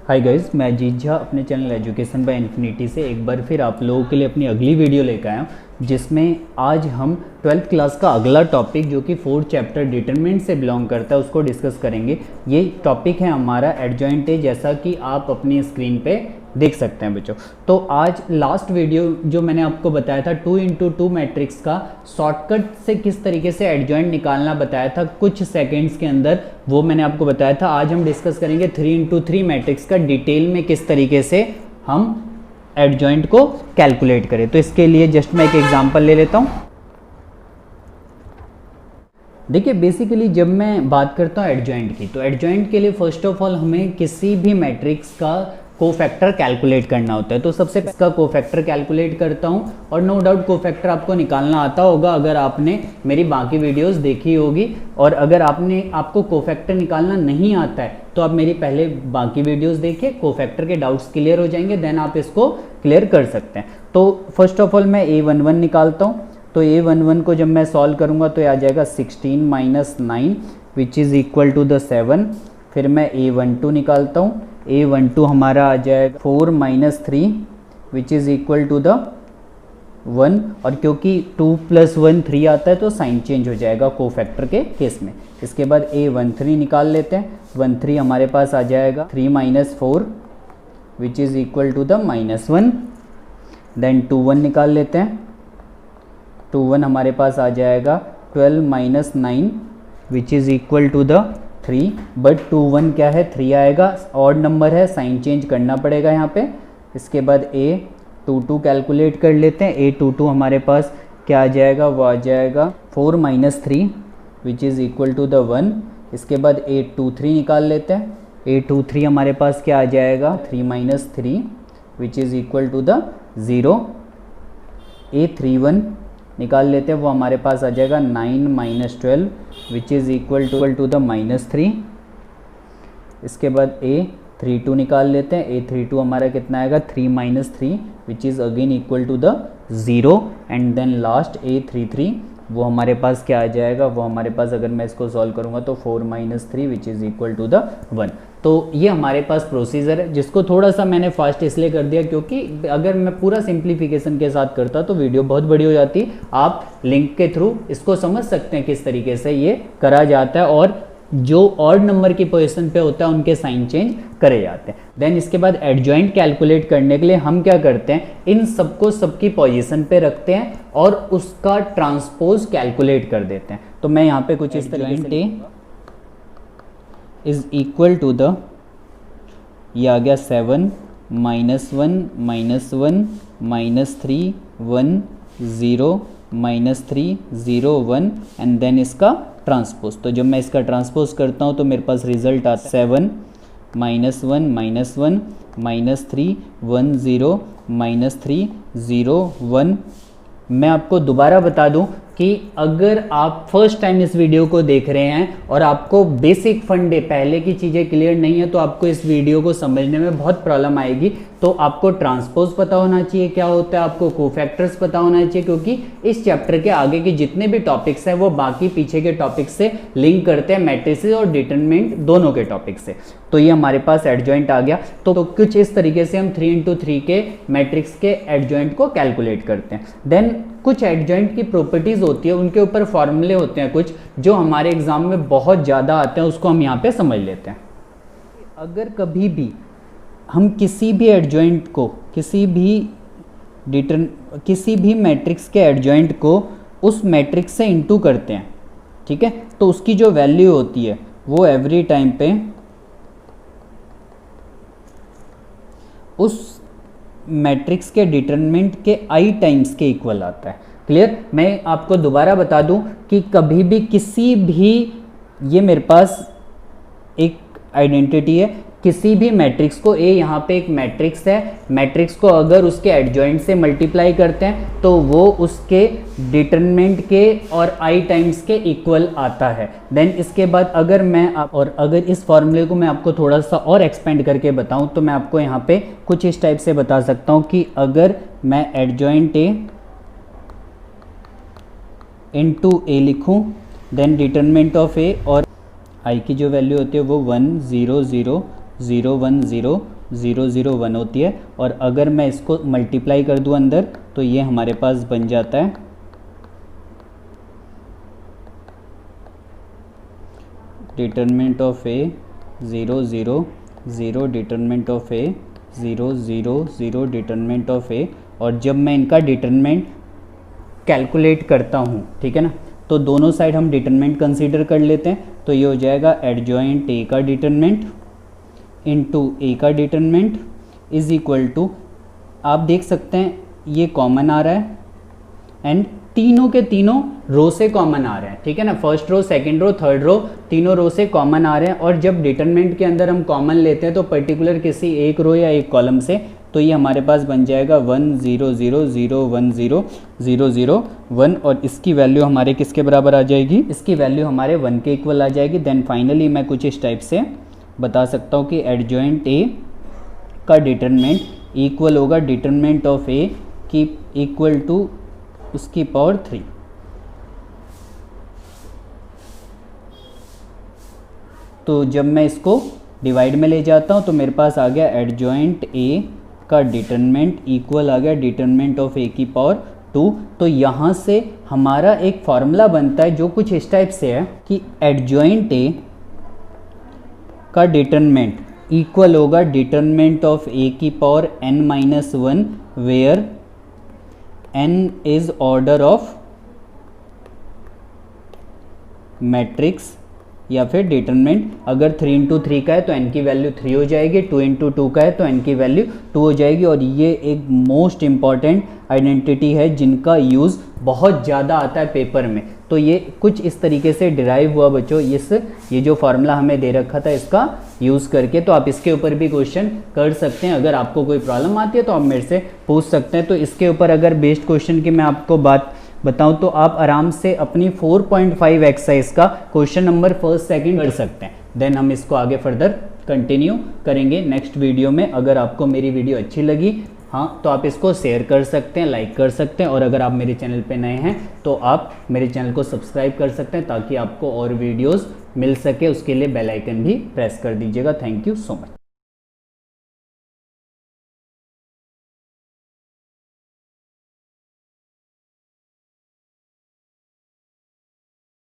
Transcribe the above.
Hi guys, मैं अजीत झा अपने channel education by infinity से एक बार फिर आप लोगों के लिए अपनी अगली वीडियो लेकर आया हूँ, जिसमें आज हम 12th क्लास का अगला टॉपिक जो कि 4th चैप्टर डिटरमिनेंट से बिलोंग करता है उसको डिस्कस करेंगे। ये टॉपिक है हमारा एडजॉइंट है, जैसा कि आप अपनी स्क्रीन पे देख सकते हैं बच्चों। तो आज लास्ट वीडियो जो मैंने आपको बताया था 2x2 मैट्रिक्स का शॉर्टकट से किस तरीके से एडजॉइंट निकालना बताया था कुछ सेकंड्स के अंदर, वो मैंने आपको बताया था। आज हम डिस्कस करेंगे 3x3 मैट्रिक्स का डिटेल में किस तरीके से हम एडजॉइंट को कैलकुलेट करें। तो इसके लिए जस्ट मैं एक एग्जांपल ले लेता हूं। देखिए, बेसिकली जब मैं बात करता हूं एडजॉइंट की, तो एडजॉइंट के लिए फर्स्ट ऑफ ऑल हमें किसी भी मैट्रिक्स का कोफैक्टर कैलकुलेट करना होता है। तो सबसे इसका कोफैक्टर कैलकुलेट करता हूं, और नो डाउट कोफैक्टर आपको निकालना आता होगा अगर आपने मेरी बाकी वीडियोस देखी होगी। और अगर आपको कोफैक्टर निकालना नहीं आता है तो आप मेरी पहले बाकी वीडियोस देखिए, कोफैक्टर के डाउट्स क्लियर हो जाएंगे, देन आप इसको क्लियर कर सकते हैं। तो फर्स्ट ऑफ ऑल मैं a11 निकालता हूँ। तो a11 को जब मैं सॉल्व करूँगा तो आ जाएगा 16 - 9 which is equal to the 7। फिर मैं a12 निकालता हूँ। a12 हमारा आ जाएगा 4 - 3 which is equal to the 1। और क्योंकि 2 + 1 3 आता है तो साइन चेंज हो जाएगा कोफैक्टर के केस में। इसके बाद a13 निकाल लेते हैं। 13 हमारे पास आ जाएगा 3 - 4 which is equal to the -1। Then 21 निकाल लेते हैं। 21 हमारे पास आ जाएगा 12 - 9 which is equal to the 3। But 21 क्या है, 3 आएगा, ऑड नंबर है, साइन चेंज करना पड़ेगा यहाँ पे। इसके बाद a22 कैलकुलेट कर लेते हैं। a22 हमारे पास क्या आ जाएगा, वो आ जाएगा 4 - 3 which is equal to the 1। इसके बाद a23 निकाल लेते हैं। a23 हमारे पास क्या आ जाएगा 3 - 3 which is equal to the 0। a31 निकाल लेते हैं, वो हमारे पास आ जाएगा 9 - 12 which is equal to the -3। इसके बाद a32 निकाल लेते हैं। a32 हमारा कितना आएगा 3 - 3 which is again equal to the 0। And then last a33 वो हमारे पास क्या आ जाएगा, वो हमारे पास अगर मैं इसको सॉल्व करूँगा तो 4 - 3 which is equal to the 1। तो ये हमारे पास प्रोसीजर है, जिसको थोड़ा सा मैंने फास्ट इसलिए कर दिया क्योंकि अगर मैं पूरा सिंप्लीफिकेशन के साथ करता तो वीडियो बहुत बड़ी हो जाती। आप लिंक के थ्रू इसको समझ सकते हैं किस तरीके से ये करा जाता है, और जो ऑड नंबर की पोजीशन पे होता है उनके साइन चेंज करे जाते हैं। देन इसके बाद एडजॉइंट कैलकुलेट करने के लिए हम क्या करते हैं, इन सबको सबकी पोजीशन पे रखते हैं और उसका ट्रांसपोज कैलकुलेट कर देते हैं। तो मैं यहाँ पे कुछ इस तरीके से इज इक्वल टू द, ये आ गया 7 - 1 - 1 - 3 1 0 -3 0 1 एंड देन इसका ट्रांसपोज। तो जब मैं इसका ट्रांसपोज करता हूँ तो मेरे पास रिजल्ट आता है 7 - 1 - 1 -3 1 0 -3 0 1। मैं आपको दोबारा बता दूं कि अगर आप फर्स्ट टाइम इस वीडियो को देख रहे हैं और आपको बेसिक फंडे पहले की चीज़ें क्लियर नहीं है तो आपको इस वीडियो को समझने में बहुत प्रॉब्लम आएगी। तो आपको ट्रांसपोज पता होना चाहिए क्या होता है, आपको कोफैक्टर्स पता होना चाहिए, क्योंकि इस चैप्टर के आगे के जितने भी टॉपिक्स हैं वो बाकी पीछे के टॉपिक से लिंक करते हैं, मैट्रिसेस और डिटरमिनेंट दोनों के टॉपिक से। तो ये हमारे पास एडजॉइंट आ गया। तो कुछ इस तरीके से हम 3x3 के मैट्रिक्स के एडजॉइंट को कैलकुलेट करते हैं। देन कुछ एडजॉइंट की प्रॉपर्टीज होती है, उनके ऊपर फॉर्मूले होते हैं कुछ जो हमारे एग्जाम में बहुत ज़्यादा आते हैं, उसको हम यहाँ पे समझ लेते हैं। अगर कभी भी हम किसी भी एडजॉइंट को किसी भी मैट्रिक्स के एडजॉइंट को उस मैट्रिक्स से इनटू करते हैं, ठीक है, तो उसकी जो वैल्यू होती है वो एवरी टाइम पे उस मैट्रिक्स के डिटरमिनेंट के i टाइम्स के इक्वल आता है। क्लियर? मैं आपको दोबारा बता दूं कि कभी भी किसी भी, ये मेरे पास एक आइडेंटिटी है, किसी भी मैट्रिक्स को, ए यहाँ पे एक मैट्रिक्स है, मैट्रिक्स को अगर उसके एडजॉइंट से मल्टीप्लाई करते हैं तो वो उसके डिटरमिनेंट के और i टाइम्स के इक्वल आता है। देन इसके बाद अगर इस फॉर्मूले को मैं आपको थोड़ा सा और एक्सपेंड करके बताऊं तो मैं आपको यहाँ पे कुछ इस टाइप से बता सकता हूँ कि अगर मैं एडजॉइंट ए इनटू ए लिखूँ, देन डिटरमिनेंट ऑफ ए और i की जो वैल्यू होती है वो 1 0 0 0 1 0 0 0 1 होती है। और अगर मैं इसको मल्टीप्लाई कर दूँ अंदर तो ये हमारे पास बन जाता है determinant of A 0 0 0 determinant of A 0 0 0 determinant of A. और जब मैं इनका डिटरमिनेंट कैलकुलेट करता हूँ, ठीक है ना, तो दोनों साइड हम डिटरमिनेंट कंसीडर कर लेते हैं। तो ये हो जाएगा एडजॉइंट ए का डिटरमिनेंट इनटू ए का डिटरमिनेंट इज इक्वल टू, आप देख सकते हैं ये कॉमन आ रहा है एंड तीनों के तीनों रो से कॉमन आ रहे हैं, ठीक है ना, first row, second row, third row, तीनों रो से कॉमन आ रहे हैं। और जब डिटरमिनेंट के अंदर हम कॉमन लेते हैं तो पर्टिकुलर किसी एक रो या एक कॉलम से, तो ये हमारे पास बन जाएगा 1 0 0 0 1 0 0 0 1। और इसकी वैल्यू हमारे किसके बराबर आ जाएगी, इसकी वैल्यू हमारे 1 के इक्वल आ जाएगी। देन फाइनली मैं कुछ इस टाइप से बता सकता हूँ कि एडजॉइंट ए का डिटरमिनेंट इक्वल होगा डिटरमिनेंट ऑफ ए की इक्वल टू उसकी पावर 3। तो जब मैं इसको डिवाइड में ले जाता हूँ तो मेरे पास आ गया एडजॉइंट ए का डिटरमिनेंट इक्वल आ गया डिटरमिनेंट ऑफ ए की पावर 2। तो यहाँ से हमारा एक फॉर्मूला बनता है जो कुछ इस टाइप से है कि एडजॉइंट ए का डिटरमिनेंट इक्वल होगा डिटरमिनेंट ऑफ ए की power n-1 where n is order of matrix या फिर डिटरमिनेंट। अगर 3 इंटू 3 का है तो n की वैल्यू 3 हो जाएगी, 2 इंटू 2 का है तो n की वैल्यू 2 हो जाएगी। और ये एक मोस्ट इम्पॉर्टेंट आइडेंटिटी है जिनका यूज़ बहुत ज़्यादा आता है पेपर में। तो ये कुछ इस तरीके से डिराइव हुआ बच्चों, ये जो फार्मूला हमें दे रखा था इसका यूज़ करके। तो आप इसके ऊपर भी क्वेश्चन कर सकते हैं, अगर आपको कोई प्रॉब्लम आती है तो आप मेरे से पूछ सकते हैं। तो इसके ऊपर अगर बेस्ड क्वेश्चन की मैं आपको बात बताऊं तो आप आराम से अपनी 4.5 एक्सरसाइज का क्वेश्चन नंबर फर्स्ट सेकंड कर सकते हैं। देन हम इसको आगे फर्दर कंटिन्यू करेंगे नेक्स्ट वीडियो में। अगर आपको मेरी वीडियो अच्छी लगी हाँ तो आप इसको शेयर कर सकते हैं, लाइक कर सकते हैं। और अगर आप मेरे चैनल पे नए हैं तो आप मेरे चैनल को सब्सक्राइब कर सकते हैं ताकि आपको और वीडियोस मिल सके। उसके लिए बेल आइकन भी प्रेस कर दीजिएगा। Thank you so much.